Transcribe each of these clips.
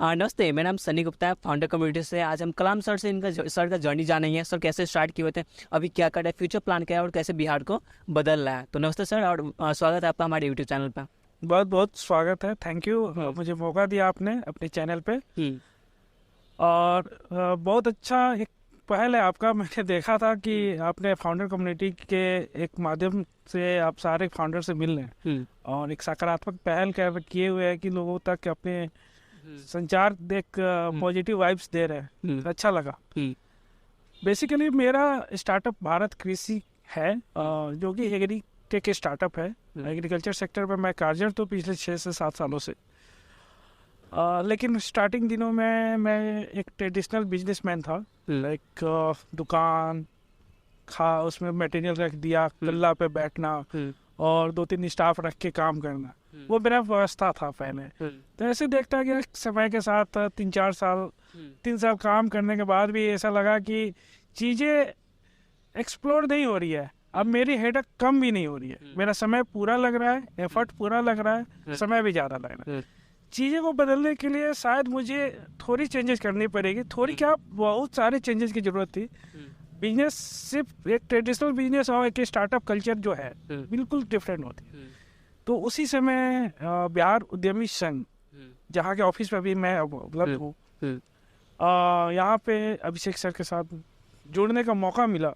नमस्ते, मेरा नाम सनी गुप्ता है, फाउंडर कम्युनिटी से। आज हम कलाम सर से सर का जर्नी जानेंगे। सर कैसे स्टार्ट किए हुए थे, अभी क्या कर रहे हैं, फ्यूचर प्लान क्या है और कैसे बिहार को बदल रहा है। तो नमस्ते सर, और स्वागत है आपका हमारे यूट्यूब चैनल पर। बहुत बहुत स्वागत है। थैंक यू मुझे मौका दिया आपने अपने चैनल पे। और बहुत अच्छा एक पहल है आपका। मैंने देखा था कि आपने फाउंडर कम्युनिटी के एक माध्यम से आप सारे फाउंडर से मिल रहे हैं और एक सकारात्मक पहल किए हुए है कि लोगों तक अपने संचार देख पॉजिटिव वाइब्स दे रहे हैं। अच्छा लगा। बेसिकली मेरा स्टार्टअप भारत कृषि है, जो कि एग्रीटेक स्टार्टअप है। एग्रीकल्चर सेक्टर में मैं कार्यरत हूँ पिछले 6 से 7 सालों से। लेकिन स्टार्टिंग दिनों में मैं एक ट्रेडिशनल बिजनेसमैन था। लाइक दुकान उसमें मटेरियल रख दिया, गल्ला पे बैठना और 2-3 स्टाफ रख के काम करना, वो मेरा व्यवस्था था पहले। तो ऐसे देखता गया समय के साथ 3 साल काम करने के बाद भी ऐसा लगा कि चीज़ें एक्सप्लोर नहीं हो रही है। अब मेरी हेडेक कम भी नहीं हो रही है, मेरा समय पूरा लग रहा है, एफर्ट पूरा लग रहा है, समय भी ज़्यादा लग रहा है। चीज़ें को बदलने के लिए शायद मुझे थोड़ी चेंजेस करनी पड़ेगी। थोड़ी क्या, बहुत सारे चेंजेस की ज़रूरत थी। बिजनेस सिर्फ एक ट्रेडिशनल बिजनेस और एक स्टार्टअप कल्चर जो है बिल्कुल डिफरेंट होती है। तो उसी समय बिहार उद्यमी संघ, जहाँ के ऑफिस में भी मैं उपलब्ध हूँ, यहाँ पे अभिषेक सर के साथ जुड़ने का मौका मिला।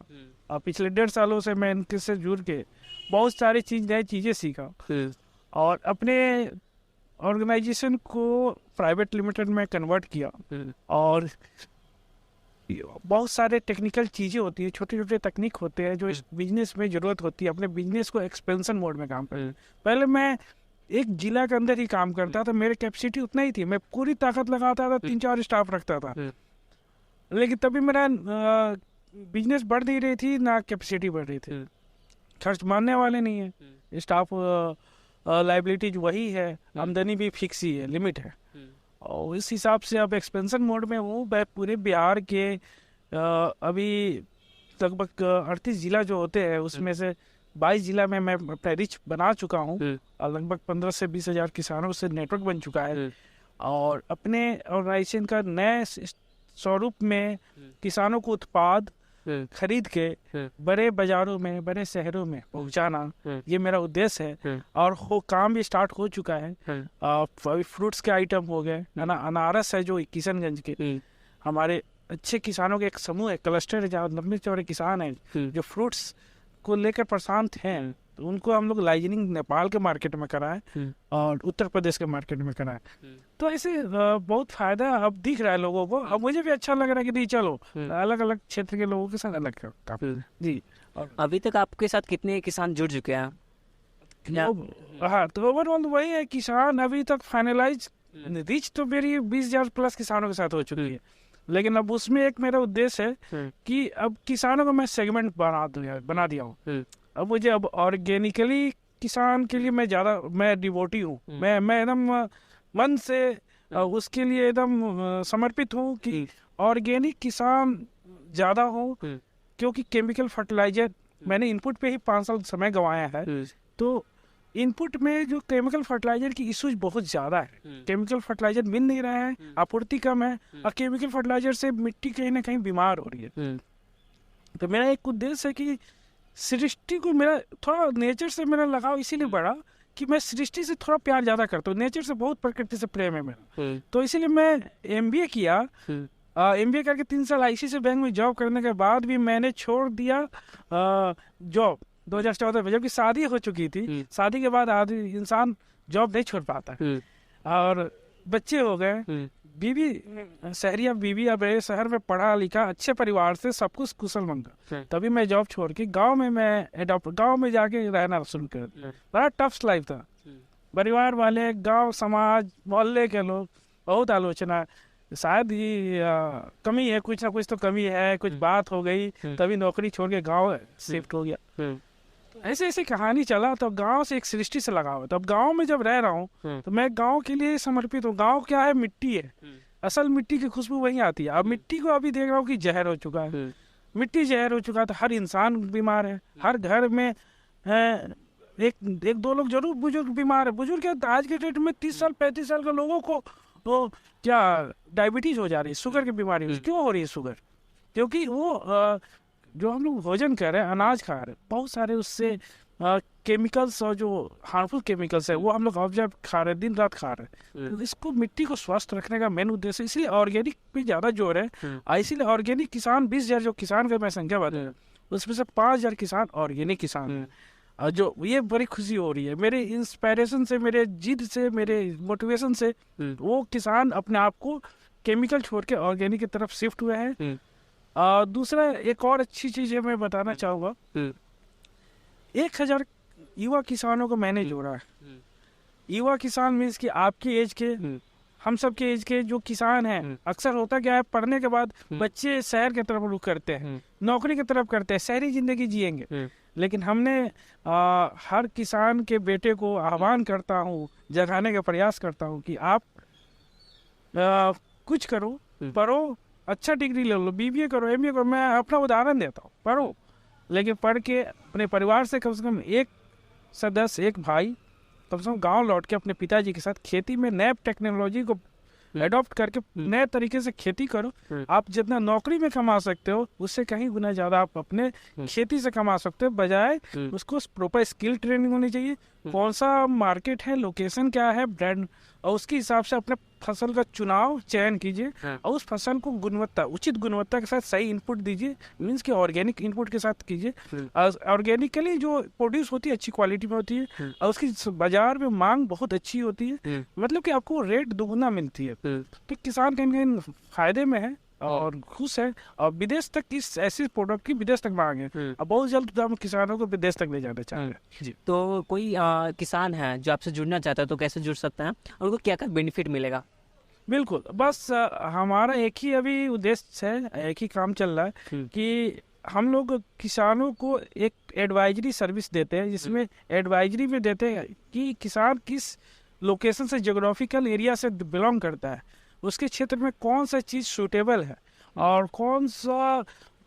पिछले 1.5 सालों से मैं इनके से जुड़ के बहुत सारी नई चीज़ें सीखा और अपने ऑर्गेनाइजेशन को प्राइवेट लिमिटेड में कन्वर्ट किया। और बहुत सारे टेक्निकल चीज़ें होती है, छोटे छोटे तकनीक होते हैं जो इस बिजनेस में ज़रूरत होती है अपने बिजनेस को एक्सपेंशन मोड में काम करना। पहले मैं एक जिला के अंदर ही काम करता था, मेरी कैपेसिटी उतना ही थी, मैं पूरी ताकत लगाता था, 3-4 स्टाफ रखता था। लेकिन तभी मेरा बिजनेस बढ़ नहीं रही थी, ना कैपेसिटी बढ़ रही थी। खर्च मानने वाले नहीं है, स्टाफ लाइबिलिटीज वही है, आमदनी भी फिक्स ही है, लिमिट है। और इस हिसाब से अब एक्सपेंशन मोड में हूँ। मैं पूरे बिहार के अभी लगभग 38 जिला जो होते हैं उसमें से 22 जिला में मैं अपना रिच बना चुका हूँ और लगभग 15 से 20 हज़ार किसानों से नेटवर्क बन चुका है। और अपने ऑर्गेनाइजेशन का नए स्वरूप में किसानों को उत्पाद खरीद के बड़े बाजारों में, बड़े शहरों में पहुंचाना, ये मेरा उद्देश्य है। और काम भी स्टार्ट हो चुका है। फ्रूट्स के आइटम हो गए, अनारस है जो किशनगंज के हमारे अच्छे किसानों के एक समूह है, क्लस्टर है, जहाँ लंबे चौड़े किसान हैं जो फ्रूट्स को लेकर प्रशांत हैं। तो उनको हम लोग लाइजनिंग नेपाल के मार्केट में कराएं और उत्तर प्रदेश के मार्केट में कराएं। तो ऐसे बहुत फायदा अब दिख रहा है लोगों को। अब मुझे भी अच्छा लग रहा है कि नहीं, चलो अलग अलग क्षेत्र के लोगों के साथ अलग काम जी। और अभी तक आपके साथ कितने किसान जुड़ चुके हैं? हाँ, तो ओवरऑल वही है, किसान अभी तक फाइनलाइज रीच तो मेरी 20,000 प्लस किसानों के साथ हो चुकी है। लेकिन अब उसमें एक मेरा उद्देश्य है कि अब किसानों को मैं सेगमेंट बना दिया हूँ। अब मुझे अब ऑर्गेनिकली किसान के लिए मैं डिवोटी हूँ। मैं एकदम मन से उसके लिए एकदम समर्पित हूँ कि ऑर्गेनिक किसान ज़्यादा हो, क्योंकि केमिकल फर्टिलाइजर मैंने इनपुट पे ही 5 साल समय गंवाया है। तो इनपुट में जो केमिकल फर्टिलाइजर की इशूज बहुत ज़्यादा है। केमिकल फर्टिलाइजर मिल नहीं रहा है, आपूर्ति कम है, और केमिकल फर्टिलाइजर से मिट्टी कहीं ना कहीं बीमार हो रही है। तो मेरा एक उद्देश्य है कि सृष्टि को, मेरा थोड़ा नेचर से मेरा लगाव इसीलिए बढ़ा कि मैं सृष्टि से थोड़ा प्यार ज़्यादा करता हूँ, नेचर से बहुत प्रकृति से प्रेम है मेरा। तो इसीलिए मैं MBA किया। MBA करके 3 साल ICICI बैंक में जॉब करने के बाद भी मैंने छोड़ दिया जॉब 2014 में, जबकि शादी हो चुकी थी। शादी के बाद आदमी इंसान जॉब नहीं छोड़ पाता और बच्चे हो गए, बीवी शहरिया बीवी, अब शहर में पढ़ा लिखा, अच्छे परिवार से, सब कुछ कुशल मंगल। तभी मैं जॉब छोड़ के गांव में जाके रहना शुरू कर दिया। बड़ा टफ लाइफ था। परिवार वाले, गांव समाज, मोहल्ले के लोग बहुत आलोचना, शायद ही कमी है, कुछ ना कुछ तो कमी है, कुछ बात हो गई, तभी नौकरी छोड़ के गाँव शिफ्ट हो गया। ऐसे ऐसे कहानी चला। तो गांव से एक सृष्टि से लगाव है। तो अब गांव में जब रह रहा हूँ तो मैं गांव के लिए समर्पित हूँ। गांव क्या है, मिट्टी है, असल मिट्टी की खुशबू वहीं आती है। अब मिट्टी को अभी देख रहा हूँ कि जहर हो चुका है, मिट्टी जहर हो चुका है। तो हर इंसान बीमार है, हर घर में एक 2 लोग जरूर बुजुर्ग बीमार है। बुजुर्ग आज के डेट में 30 साल 35 साल के लोगों को तो क्या डायबिटीज हो जा रही है, शुगर की बीमारी क्यों हो रही है शुगर? क्योंकि वो जो हम लोग भोजन कर रहे हैं, अनाज खा रहे हैं, बहुत सारे उससे केमिकल्स और जो हार्मफुल केमिकल्स है वो हम लोग ऑब्जर्व खा रहे हैं, दिन रात खा रहे हैं। तो इसको मिट्टी को स्वस्थ रखने का मेन उद्देश्य, इसलिए ऑर्गेनिक पे ज़्यादा जोर है। इसीलिए ऑर्गेनिक किसान 20,000 जो किसान का मैं संख्या बता रहा हूँ, उसमें से 5,000 किसान ऑर्गेनिक किसान हैं। और जो ये बड़ी खुशी हो रही है मेरे इंस्पायरेशन से, मेरे जिद से, मेरे मोटिवेशन से, वो किसान अपने आप को केमिकल छोड़ के ऑर्गेनिक की तरफ शिफ्ट हुए हैं। दूसरा एक और अच्छी चीज़ है मैं बताना चाहूँगा, 1,000 युवा किसानों को मैंने जोड़ा है। युवा किसान मीन्स कि आपकी एज के, हम सब के एज के जो किसान हैं, अक्सर होता क्या है, पढ़ने के बाद बच्चे शहर की तरफ रुख करते हैं, नौकरी की तरफ करते हैं, शहरी जिंदगी जिएंगे। लेकिन हमने हर किसान के बेटे को आह्वान करता हूँ, जगाने का प्रयास करता हूँ कि आप कुछ करो, पढ़ो, अच्छा डिग्री ले लो, BBA करो, MBA करो। मैं अपना उदाहरण देता हूँ, पढ़ो, लेकिन पढ़ के अपने परिवार से कम एक सदस्य, एक भाई कम से कम गाँव लौट के अपने पिताजी के साथ खेती में नए टेक्नोलॉजी को एडॉप्ट करके नए तरीके से खेती करो। आप जितना नौकरी में कमा सकते हो उससे कहीं गुना ज्यादा आप अपने खेती से कमा सकते हो, बजाय उसको प्रॉपर स्किल ट्रेनिंग होनी चाहिए, कौन सा मार्केट है, लोकेशन क्या है, ब्रांड, और उसके हिसाब से अपने फसल का चयन कीजिए और उस फसल को उचित गुणवत्ता के साथ सही इनपुट दीजिए, मीन्स कि ऑर्गेनिक इनपुट के साथ कीजिए। ऑर्गेनिकली जो प्रोड्यूस होती है अच्छी क्वालिटी में होती है और उसकी बाजार में मांग बहुत अच्छी होती है, मतलब कि आपको रेट दोगुना मिलती है। तो किसान कहीं ना कहीं फायदे में है और खुश है, और विदेश तक इस ऐसी प्रोडक्ट की विदेश तक मांग है। अब बहुत जल्द हम किसानों को विदेश तक ले जाना चाह रहे हैं जी। तो कोई किसान है जो आपसे जुड़ना चाहता है तो कैसे जुड़ सकता है और उनको क्या क्या बेनिफिट मिलेगा? बिल्कुल, बस हमारा एक ही अभी उद्देश्य है, एक ही काम चल रहा है कि हम लोग किसानों को एक एडवाइजरी सर्विस देते हैं, जिसमें एडवाइजरी में देते हैं कि किसान किस लोकेशन से, ज्योग्राफिकल एरिया से बिलोंग करता है, उसके क्षेत्र में कौन सा चीज़ सूटेबल है और कौन सा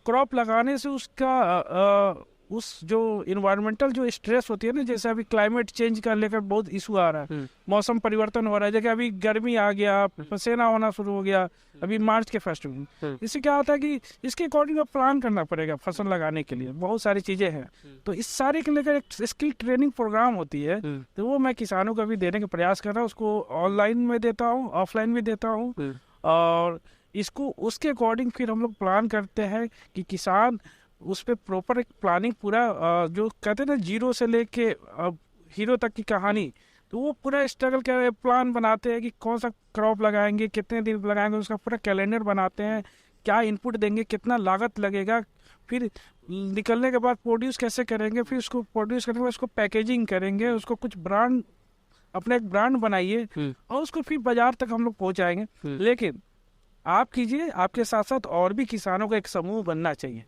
क्रॉप लगाने से उसका उस जो इन्वायरमेंटल जो स्ट्रेस होती है ना, जैसे अभी क्लाइमेट चेंज का लेकर बहुत इशू आ रहा है, मौसम परिवर्तन हो रहा है, जैसे अभी गर्मी आ गया, पसीना होना शुरू हो गया अभी मार्च के फर्स्ट वीक, इससे क्या होता है कि इसके अकॉर्डिंग प्लान करना पड़ेगा फसल लगाने के लिए, बहुत सारी चीजें हैं। तो इस सारे के लेकर एक स्किल ट्रेनिंग प्रोग्राम होती है, तो वो मैं किसानों को भी देने का प्रयास कर रहा हूँ, उसको ऑनलाइन में देता हूँ, ऑफलाइन भी देता हूँ, और इसको उसके अकॉर्डिंग फिर हम लोग प्लान करते हैं कि किसान उस पर प्रॉपर एक प्लानिंग पूरा जो कहते हैं ना, जीरो से लेके हीरो तक की कहानी, तो वो पूरा स्ट्रगल का प्लान बनाते हैं कि कौन सा क्रॉप लगाएंगे, कितने दिन लगाएंगे, उसका पूरा कैलेंडर बनाते हैं, क्या इनपुट देंगे, कितना लागत लगेगा, फिर निकलने के बाद प्रोड्यूस कैसे करेंगे, फिर उसको प्रोड्यूस करने के बाद उसको पैकेजिंग करेंगे, उसको कुछ ब्रांड, अपना एक ब्रांड बनाइए और उसको फिर बाजार तक हम लोग पहुँचाएंगे। लेकिन आप कीजिए, आपके साथ साथ और भी किसानों का एक समूह बनना चाहिए,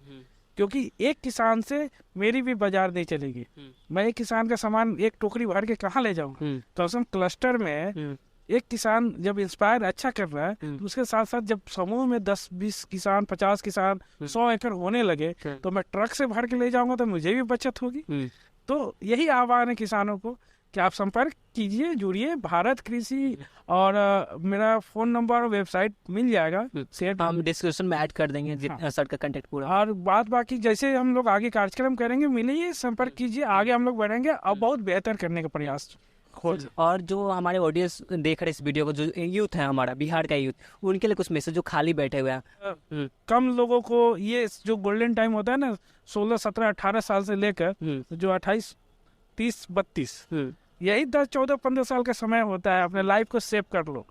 क्योंकि एक किसान से मेरी भी बाजार नहीं चलेगी। मैं एक किसान का सामान एक टोकरी भर के कहाँ ले जाऊँ? तो हम क्लस्टर में एक किसान जब इंस्पायर अच्छा कर रहा है, तो उसके साथ साथ जब समूह में 10-20 किसान, 50 किसान, 100 एकड़ होने लगे, तो मैं ट्रक से भर के ले जाऊंगा तो मुझे भी बचत होगी। तो यही आह्वान है किसानों को कि आप संपर्क कीजिए, जुड़िए भारत कृषि, और मेरा फोन नंबर और वेबसाइट मिल जाएगा, हम डिस्क्रिप्शन में ऐड कर देंगे सर का कांटेक्ट पूरा। और बाकी जैसे हम लोग आगे कार्यक्रम करेंगे, मिलिए, संपर्क कीजिए, आगे हम लोग बढ़ेंगे और बहुत बेहतर करने का प्रयास। और जो हमारे ऑडियंस देख रहे इस वीडियो को, जो यूथ है हमारा, बिहार का यूथ, उनके लिए कुछ मैसेज जो खाली बैठे हुए हैं, कम लोगों को ये जो गोल्डन टाइम होता है ना, 16, 17, 18 साल से लेकर जो 28, 30, 32, यही 10, 14, 15 साल का समय होता है, अपने लाइफ को सेव कर लो।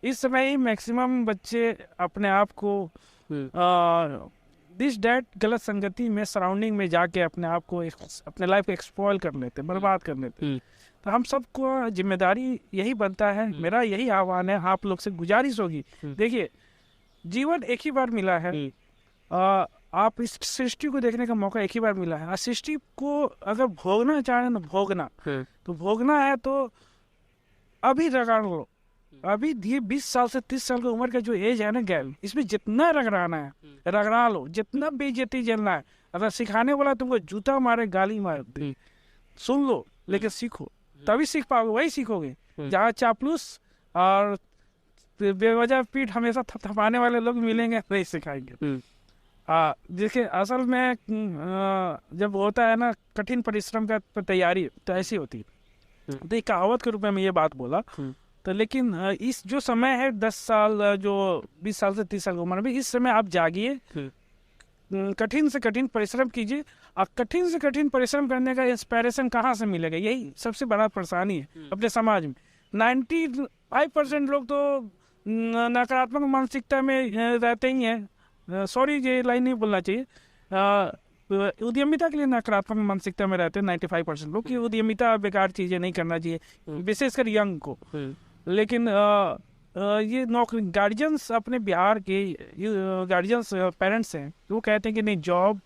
इस समय ही मैक्सिमम बच्चे अपने आप को दिस डैट गलत संगति में, सराउंडिंग में जाके अपने आप को, अपने लाइफ को एक्सपॉइल कर लेते, बर्बाद कर लेते। तो हम सबको जिम्मेदारी यही बनता है, मेरा यही आह्वान है, आप लोग से गुजारिश होगी, देखिए जीवन एक ही बार मिला है, आप इस सृष्टि को देखने का मौका एक ही बार मिला है, सृष्टि को अगर भोगना चाहे ना, भोगना तो भोगना है तो अभी रगड़ लो। अभी ये 20 साल से 30 साल की उम्र का जो एज है ना गैल, इसमें जितना रगड़ाना है रगड़ा लो, जितना बेइज्जती झेलना है। अगर सिखाने वाला तुमको जूता मारे, गाली मारे, सुन लो, लेकिन सीखो, तभी सीख पाओगे, वही सीखोगे। जहाँ चापलूस और बेवजह पीठ हमेशा थपथपाने वाले लोग मिलेंगे, नहीं सिखाएंगे। देखिए असल में जब होता है ना कठिन परिश्रम का तैयारी, तो ऐसी होती है। तो एक कहावत के रूप में मैं ये बात बोला, तो लेकिन इस जो समय है 10 साल जो 20 साल से 30 साल की उम्र में, इस समय आप जागिए, कठिन से कठिन परिश्रम कीजिए। और कठिन से कठिन परिश्रम करने का इंस्पिरेशन कहाँ से मिलेगा, यही सबसे बड़ा परेशानी है अपने समाज में। 95% लोग तो नकारात्मक मानसिकता में रहते ही हैं। सॉरी ये लाइन नहीं बोलना चाहिए। उद्यमिता के लिए नकारात्मक मानसिकता में रहते हैं 95% लोग, कि उद्यमिता बेकार चीजें नहीं करना चाहिए, विशेषकर यंग को। लेकिन ये नौकरी गार्जियंस अपने बिहार के गार्जियंस पेरेंट्स हैं, वो कहते हैं कि नहीं जॉब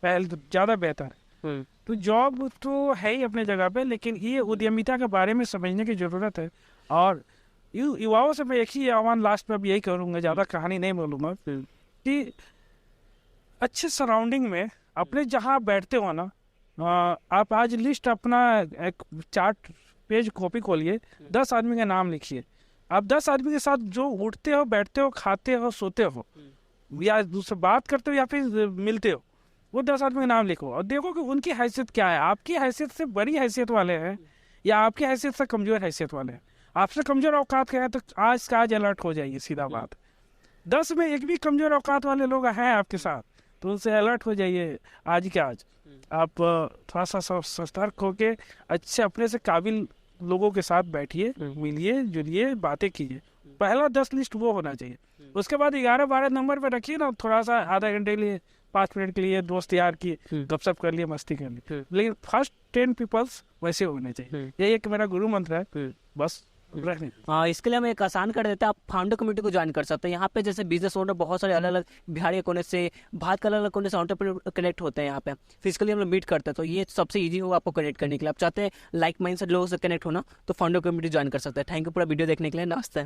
पहले तो ज़्यादा बेहतर है। तो जॉब तो है ही अपने जगह पे, लेकिन ये उद्यमिता के बारे में समझने की ज़रूरत है। और युवाओं से मैं एक ही आह्वान लास्ट में अब यही करूँगा, ज़्यादा कहानी नहीं बोलूँगा, कि अच्छे सराउंडिंग में अपने जहाँ बैठते हो ना, आप आज लिस्ट अपना एक चार्ट पेज कॉपी खोलिए, 10 आदमी का नाम लिखिए। आप 10 आदमी के साथ जो उठते हो, बैठते हो, खाते हो, सोते हो, या दूसरे बात करते हो, या फिर मिलते हो, वो 10 आदमी का नाम लिखो और देखो कि उनकी हैसियत क्या है। आपकी हैसियत से बड़ी हैसियत वाले हैं या आपकी हैसियत से कमजोर हैसियत वाले हैं। आपसे कमजोर औकात के हैं तो आज का आज अलर्ट हो जाइए, सीधा बात। 10 में एक भी कमजोर औकात वाले लोग हैं आपके साथ, तो उनसे अलर्ट हो जाइए आज के आज। आप थोड़ा सा सतर्क होके अच्छे अपने से काबिल लोगों के साथ बैठिए, मिलिए, जुलिए, बातें कीजिए। पहला 10 लिस्ट वो होना चाहिए। उसके बाद 11-12 नंबर पे रखिए ना, थोड़ा सा आधा घंटे के लिए, 5 मिनट के लिए दोस्त यार की गपशप कर लिए, मस्ती कर ली। लेकिन फर्स्ट 10 पीपल्स वैसे होने चाहिए। यही एक मेरा गुरु मंत्र है, बस रखने। इसके लिए हम एक आसान कर देते हैं, आप फाउंडर कम्युनिटी को ज्वाइन कर सकते हैं। यहाँ पे जैसे बिजनेस ओनर बहुत सारे अलग अलग बिहार के कोने से, भारत के अलग अलग कोने से एंटरप्रेन्योर कनेक्ट होते हैं। यहाँ पे फिजिकली हम लोग मीट करते हैं, तो ये सबसे ईजी होगा आपको कनेक्ट करने के लिए। आप चाहते हैं लाइक माइंड से लोगों से कनेक्ट होना, तो फाउंडर कम्युनिटी ज्वाइन कर सकते हैं। थैंक यू पूरा वीडियो देखने के लिए। नमस्ते।